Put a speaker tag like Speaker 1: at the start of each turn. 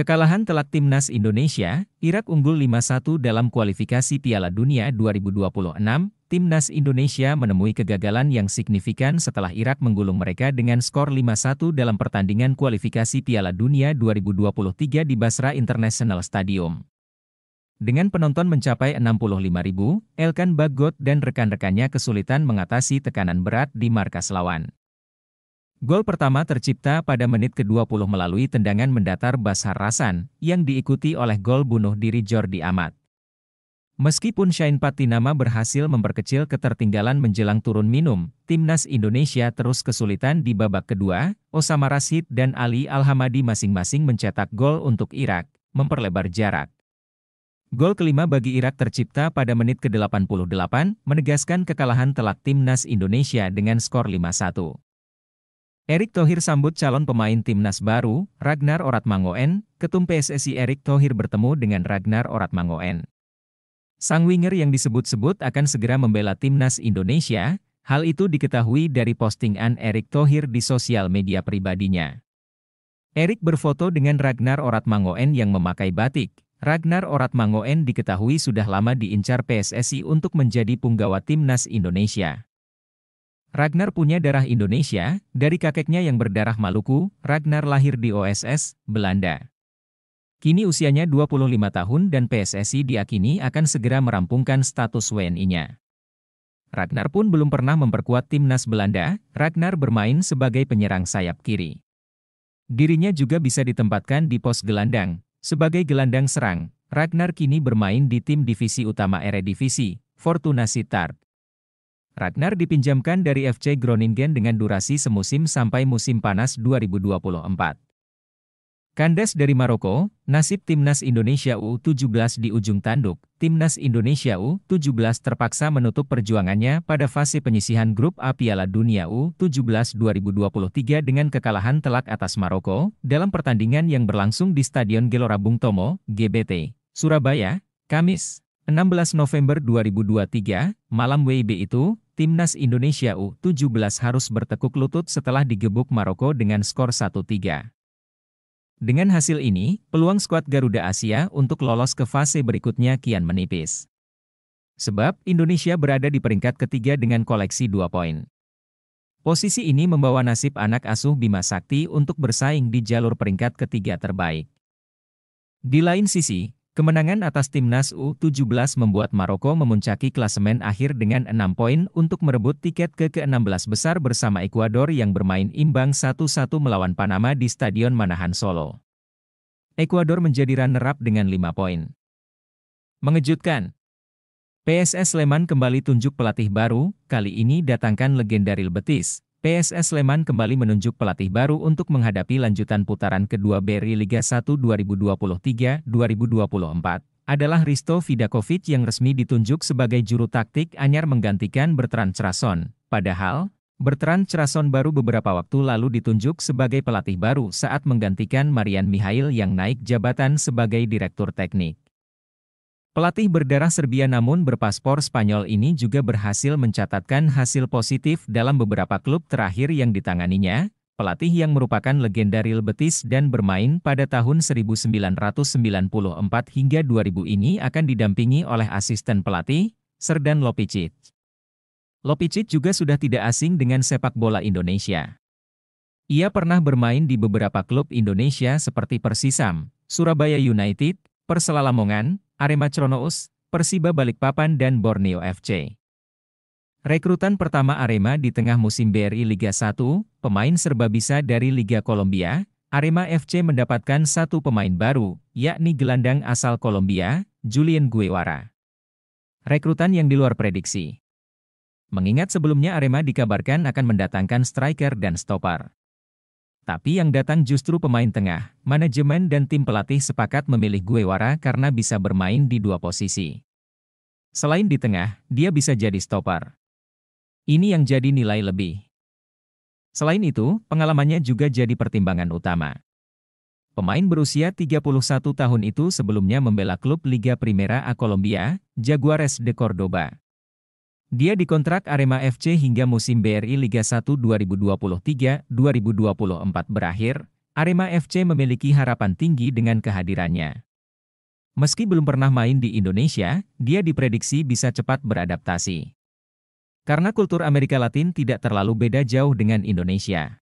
Speaker 1: Kekalahan telak Timnas Indonesia, Irak unggul 5-1 dalam kualifikasi Piala Dunia 2026, Timnas Indonesia menemui kegagalan yang signifikan setelah Irak menggulung mereka dengan skor 5-1 dalam pertandingan kualifikasi Piala Dunia 2023 di Basra International Stadium. Dengan penonton mencapai 65.000, Elkan Bagot dan rekan-rekannya kesulitan mengatasi tekanan berat di markas lawan. Gol pertama tercipta pada menit ke-20 melalui tendangan mendatar Bashar Rasan, yang diikuti oleh gol bunuh diri Jordi Amat. Meskipun Shain Patinama berhasil memperkecil ketertinggalan menjelang turun minum, Timnas Indonesia terus kesulitan di babak kedua. Osama Rashid dan Ali Al-Hamadi masing-masing mencetak gol untuk Irak, memperlebar jarak. Gol kelima bagi Irak tercipta pada menit ke-88, menegaskan kekalahan telak Timnas Indonesia dengan skor 5-1. Erick Thohir sambut calon pemain Timnas baru, Ragnar Oratmangoen. Ketum PSSI Erick Thohir bertemu dengan Ragnar Oratmangoen. Sang winger yang disebut-sebut akan segera membela Timnas Indonesia, hal itu diketahui dari postingan Erick Thohir di sosial media pribadinya. Erick berfoto dengan Ragnar Oratmangoen yang memakai batik. Ragnar Oratmangoen diketahui sudah lama diincar PSSI untuk menjadi punggawa Timnas Indonesia. Ragnar punya darah Indonesia, dari kakeknya yang berdarah Maluku. Ragnar lahir di OSS, Belanda. Kini usianya 25 tahun dan PSSI diakini akan segera merampungkan status WNI-nya. Ragnar pun belum pernah memperkuat Timnas Belanda. Ragnar bermain sebagai penyerang sayap kiri. Dirinya juga bisa ditempatkan di pos gelandang. Sebagai gelandang serang, Ragnar kini bermain di tim divisi utama Eredivisie, Fortuna Sittard. Ragnar dipinjamkan dari FC Groningen dengan durasi semusim sampai musim panas 2024. Kandas dari Maroko, nasib Timnas Indonesia U17 di ujung tanduk. Timnas Indonesia U17 terpaksa menutup perjuangannya pada fase penyisihan grup A Piala Dunia U17 2023 dengan kekalahan telak atas Maroko, dalam pertandingan yang berlangsung di Stadion Gelora Bung Tomo, GBT, Surabaya, Kamis, 16 November 2023, malam WIB itu, Timnas Indonesia U17 harus bertekuk lutut setelah digebuk Maroko dengan skor 1-3. Dengan hasil ini, peluang skuad Garuda Asia untuk lolos ke fase berikutnya kian menipis. Sebab, Indonesia berada di peringkat ketiga dengan koleksi 2 poin. Posisi ini membawa nasib anak asuh Bima Sakti untuk bersaing di jalur peringkat ketiga terbaik. Di lain sisi, kemenangan atas Timnas U17 membuat Maroko memuncaki klasemen akhir dengan 6 poin untuk merebut tiket ke-16 besar bersama Ekuador yang bermain imbang 1-1 melawan Panama di Stadion Manahan Solo. Ekuador menjadi runner-up dengan 5 poin. Mengejutkan. PSS Sleman kembali tunjuk pelatih baru, kali ini datangkan legenda Real Betis. PSS Sleman kembali menunjuk pelatih baru untuk menghadapi lanjutan putaran kedua BRI Liga 1 2023-2024, adalah Hristo Vidakovic yang resmi ditunjuk sebagai juru taktik anyar menggantikan Bertrand Cherason. Padahal, Bertrand Cherason baru beberapa waktu lalu ditunjuk sebagai pelatih baru saat menggantikan Marian Mihail yang naik jabatan sebagai direktur teknik. Pelatih berdarah Serbia namun berpaspor Spanyol ini juga berhasil mencatatkan hasil positif dalam beberapa klub terakhir yang ditanganinya. Pelatih yang merupakan legenda Real Betis dan bermain pada tahun 1994 hingga 2000 ini akan didampingi oleh asisten pelatih, Srdan Lopicic. Lopicic juga sudah tidak asing dengan sepak bola Indonesia. Ia pernah bermain di beberapa klub Indonesia seperti Persisam, Surabaya United, Persela Lamongan, Arema Tronous, Persiba Balikpapan dan Borneo FC. Rekrutan pertama Arema di tengah musim BRI Liga 1, pemain serba bisa dari Liga Kolombia, Arema FC mendapatkan satu pemain baru, yakni gelandang asal Kolombia, Julian Guevara. Rekrutan yang di luar prediksi. Mengingat sebelumnya Arema dikabarkan akan mendatangkan striker dan stopper. Tapi yang datang justru pemain tengah. Manajemen dan tim pelatih sepakat memilih Guevara karena bisa bermain di dua posisi. Selain di tengah, dia bisa jadi stopper. Ini yang jadi nilai lebih. Selain itu, pengalamannya juga jadi pertimbangan utama. Pemain berusia 31 tahun itu sebelumnya membela klub Liga Primera A Colombia, Jaguares de Córdoba. Dia dikontrak Arema FC hingga musim BRI Liga 1 2023-2024 berakhir. Arema FC memiliki harapan tinggi dengan kehadirannya. Meski belum pernah main di Indonesia, dia diprediksi bisa cepat beradaptasi. Karena kultur Amerika Latin tidak terlalu beda jauh dengan Indonesia.